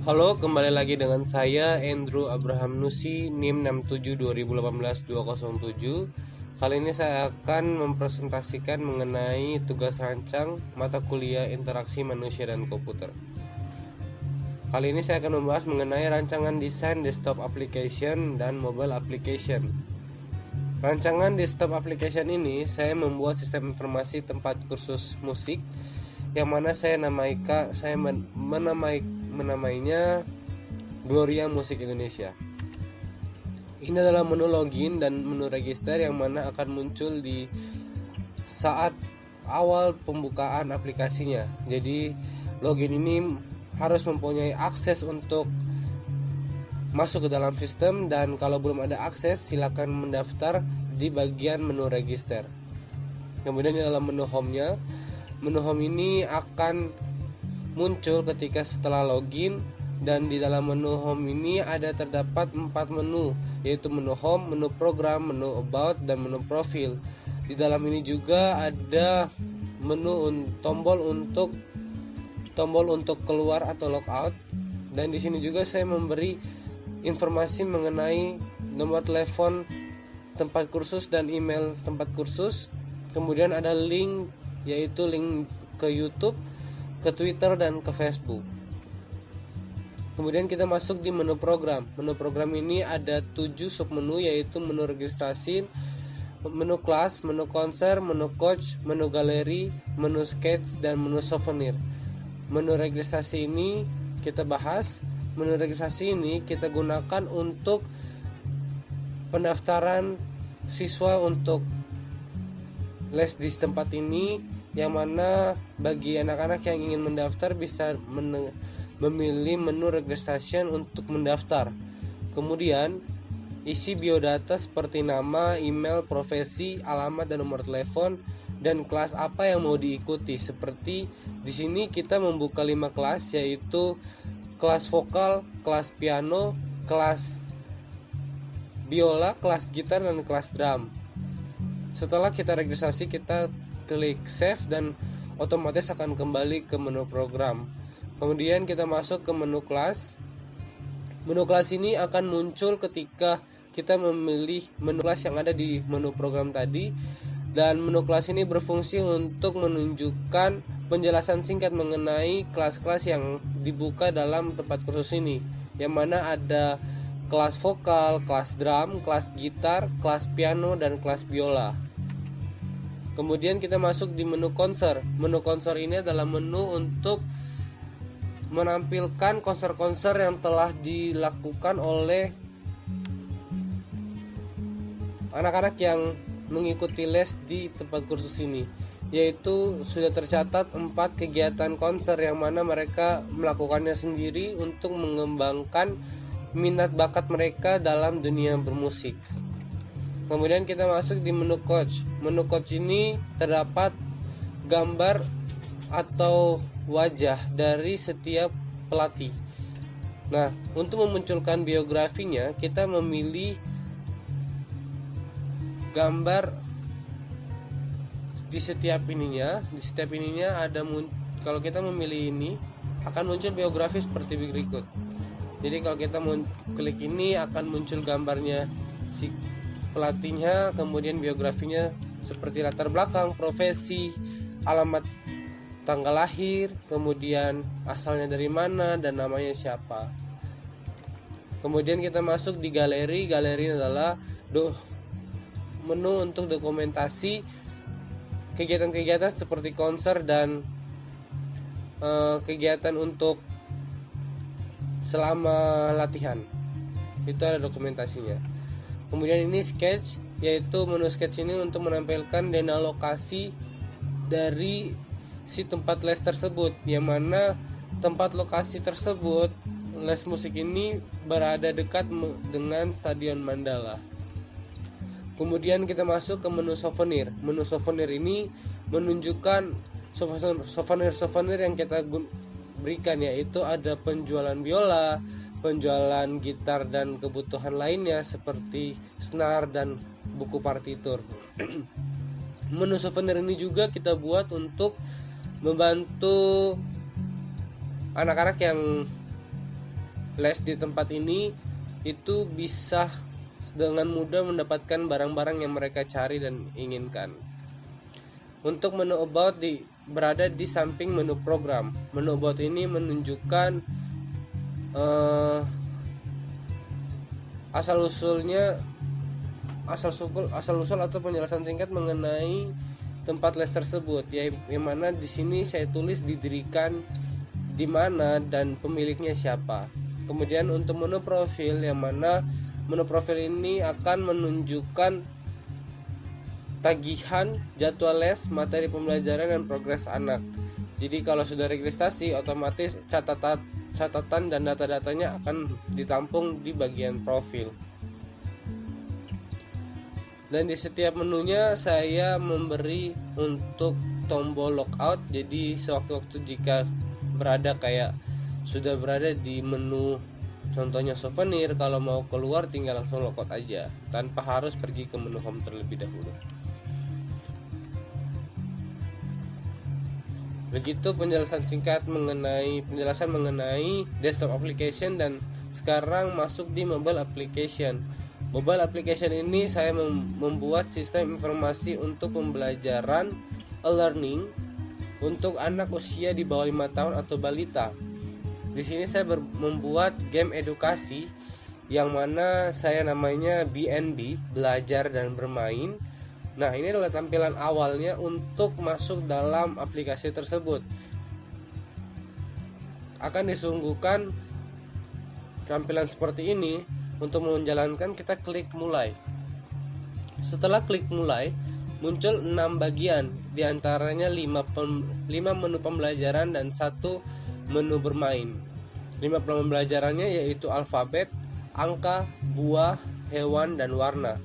Halo, kembali lagi dengan saya Andrew Abraham Nusi, NIM 67 2018-207. Kali ini saya akan mempresentasikan mengenai tugas rancang mata kuliah interaksi manusia dan komputer. Kali ini saya akan membahas mengenai rancangan desain desktop application dan mobile application. Rancangan desktop application ini saya membuat sistem informasi tempat kursus musik yang mana saya menamainya Gloria Musik Indonesia. Ini adalah menu login dan menu register yang mana akan muncul di saat awal pembukaan aplikasinya. Jadi login ini harus mempunyai akses untuk masuk ke dalam sistem, dan kalau belum ada akses silakan mendaftar di bagian menu register. Kemudian di dalam menu home-nya, menu home ini akan muncul ketika setelah login, dan di dalam menu home ini terdapat 4 menu, yaitu menu home, menu program, menu about, dan menu profil. Di dalam ini juga ada menu tombol untuk keluar atau logout, dan di sini juga saya memberi informasi mengenai nomor telepon tempat kursus dan email tempat kursus. Kemudian ada link, yaitu link ke YouTube, ke Twitter, dan ke Facebook. Kemudian kita masuk di menu program. Menu program ini ada 7 submenu, yaitu menu registrasi, menu kelas, menu konser, menu coach, menu galeri, menu sketch, dan menu souvenir. Menu registrasi ini kita bahas. Menu registrasi ini kita gunakan untuk pendaftaran siswa untuk les di tempat ini, yang mana bagi anak-anak yang ingin mendaftar bisa memilih menu registration untuk mendaftar. Kemudian isi biodata seperti nama, email, profesi, alamat, dan nomor telepon, dan kelas apa yang mau diikuti. Seperti di sini kita membuka 5 kelas, yaitu kelas vokal, kelas piano, kelas biola, kelas gitar, dan kelas drum. Setelah kita registrasi, kita klik save dan otomatis akan kembali ke menu program. Kemudian kita masuk ke menu kelas. Menu kelas ini akan muncul ketika kita memilih menu kelas yang ada di menu program tadi, dan menu kelas ini berfungsi untuk menunjukkan penjelasan singkat mengenai kelas-kelas yang dibuka dalam tempat kursus ini, yang mana ada kelas vokal, kelas drum, kelas gitar, kelas piano, dan kelas biola. Kemudian kita masuk di menu konser. Menu konser ini adalah menu untuk menampilkan konser-konser yang telah dilakukan oleh anak-anak yang mengikuti les di tempat kursus ini, yaitu sudah tercatat 4 kegiatan konser yang mana mereka melakukannya sendiri untuk mengembangkan minat bakat mereka dalam dunia bermusik. Kemudian kita masuk di menu coach. Menu coach ini terdapat gambar atau wajah dari setiap pelatih. Nah, untuk memunculkan biografinya, kita memilih gambar di setiap ininya. Di setiap ininya kalau kita memilih ini akan muncul biografi seperti berikut. Jadi kalau kita klik ini akan muncul gambarnya si pelatihnya, kemudian biografinya seperti latar belakang, profesi, alamat tanggal lahir, kemudian asalnya dari mana, dan namanya siapa. Kemudian kita masuk di galeri. Galeri adalah menu untuk dokumentasi kegiatan-kegiatan seperti konser dan kegiatan untuk selama latihan. Itu ada dokumentasinya. Kemudian ini sketch, yaitu menu sketch ini untuk menampilkan dana lokasi dari si tempat les tersebut, yang mana tempat lokasi tersebut les musik ini berada dekat dengan Stadion Mandala. Kemudian kita masuk ke menu souvenir. Menu souvenir ini menunjukkan souvenir yang kita berikan, yaitu ada penjualan biola, penjualan gitar, dan kebutuhan lainnya seperti senar dan buku partitur. Menu souvenir ini juga kita buat untuk membantu anak-anak yang les di tempat ini itu bisa dengan mudah mendapatkan barang-barang yang mereka cari dan inginkan. Untuk menu about berada di samping menu program. Menu about ini menunjukkan asal usul atau penjelasan singkat mengenai tempat les tersebut, yang mana di sini saya tulis didirikan di mana dan pemiliknya siapa. Kemudian untuk menu profil, yang mana menu profil ini akan menunjukkan tagihan, jadwal les, materi pembelajaran, dan progres anak. Jadi kalau sudah registrasi, otomatis catatan dan data-datanya akan ditampung di bagian profil. Dan di setiap menunya saya memberi untuk tombol logout. Jadi sewaktu-waktu jika sudah berada di menu contohnya souvenir, kalau mau keluar tinggal langsung logout aja tanpa harus pergi ke menu home terlebih dahulu. Begitu penjelasan mengenai desktop application. Dan sekarang masuk di mobile application. Mobile application ini saya membuat sistem informasi untuk pembelajaran e-learning untuk anak usia di bawah 5 tahun atau balita. Di sini saya membuat game edukasi yang mana saya namanya BNB, belajar dan bermain. Nah, ini adalah tampilan awalnya untuk masuk dalam aplikasi tersebut. Akan disuguhkan tampilan seperti ini. Untuk menjalankan, kita klik mulai. Setelah klik mulai, muncul 6 bagian, diantaranya 5 menu pembelajaran dan 1 menu bermain. 5 pembelajarannya yaitu alfabet, angka, buah, hewan, dan warna.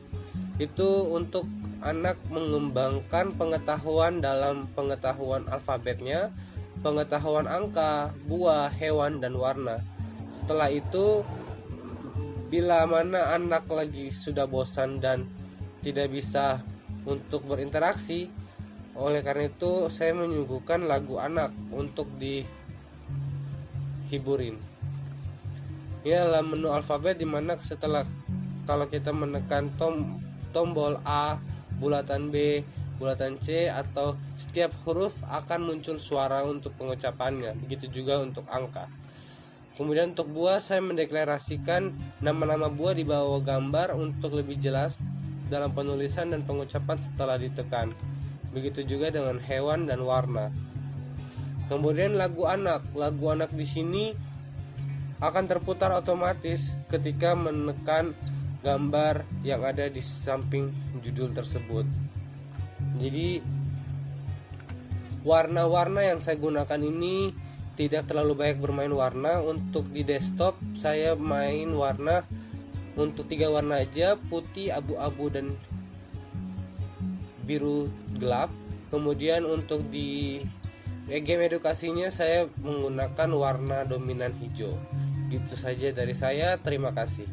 Itu untuk anak mengembangkan pengetahuan dalam pengetahuan alfabetnya, pengetahuan angka, buah, hewan, dan warna. Setelah itu, bila mana anak lagi sudah bosan dan tidak bisa untuk berinteraksi, oleh karena itu saya menyuguhkan lagu anak untuk dihiburin. Ini adalah menu alfabet, dimana kalau kita menekan tombol A, bulatan B, bulatan C, atau setiap huruf akan muncul suara untuk pengucapannya. Begitu juga untuk angka. Kemudian untuk buah, saya mendeklarasikan nama-nama buah di bawah gambar untuk lebih jelas dalam penulisan dan pengucapan setelah ditekan. Begitu juga dengan hewan dan warna. Kemudian lagu anak di sini akan terputar otomatis ketika menekan gambar yang ada di samping judul tersebut. Jadi warna-warna yang saya gunakan ini tidak terlalu banyak bermain warna. Untuk di desktop saya main warna untuk 3 warna aja, putih, abu-abu, dan biru gelap. Kemudian untuk di game edukasinya saya menggunakan warna dominan hijau. Gitu saja dari saya, terima kasih.